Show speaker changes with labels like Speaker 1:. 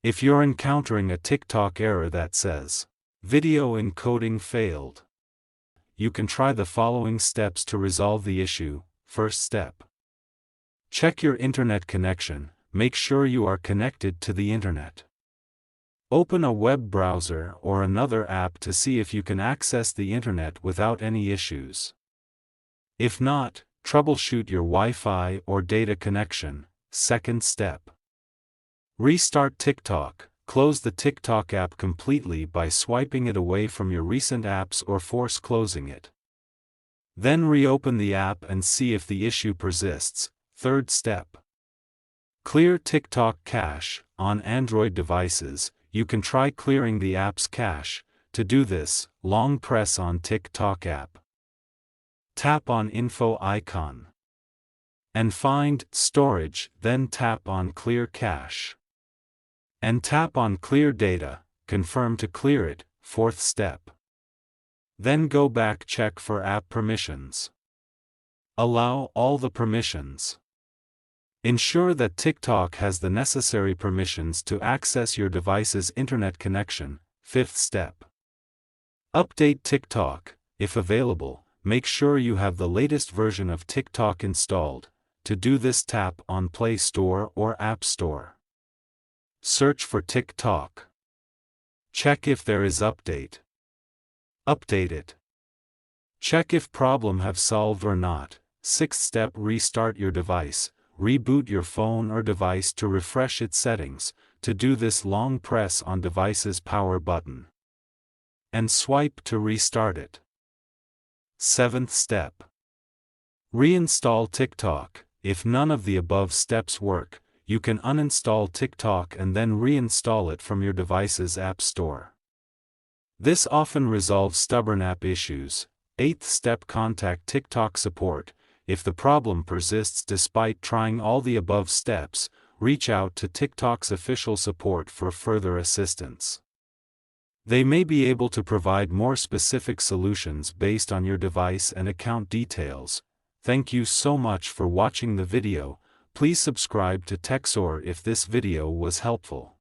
Speaker 1: If you're encountering a TikTok error that says, "Video encoding failed," you can try the following steps to resolve the issue. First step. Check your internet connection. Make sure you are connected to the internet. Open a web browser or another app to see if you can access the internet without any issues. If not, troubleshoot your Wi-Fi or data connection. Second step. Restart TikTok. Close the TikTok app completely by swiping it away from your recent apps or force closing it. Then reopen the app and see if the issue persists. Third step. Clear TikTok cache. On Android devices, you can try clearing the app's cache. To do this, long press on TikTok app. Tap on Info icon. And find Storage, then tap on Clear Cache. And tap on Clear Data, confirm to clear it. Fourth step. Then go back, check for app permissions. Allow all the permissions. Ensure that TikTok has the necessary permissions to access your device's internet connection. Fifth step. Update TikTok. If available, make sure you have the latest version of TikTok installed. To do this, tap on Play Store or App Store. Search for TikTok. Check if there is update. Update it. Check if problem have solved or not. Sixth step. Restart your device. Reboot your phone or device to refresh its settings. To do this, long press on device's power button and swipe to restart it. Seventh step. Reinstall TikTok. If none of the above steps work, you can uninstall TikTok and then reinstall it from your device's app store. This often resolves stubborn app issues. Eighth step. Contact TikTok support. If the problem persists despite trying all the above steps, reach out to TikTok's official support for further assistance. They may be able to provide more specific solutions based on your device and account details. Thank you so much for watching the video. Please subscribe to TechSor if this video was helpful.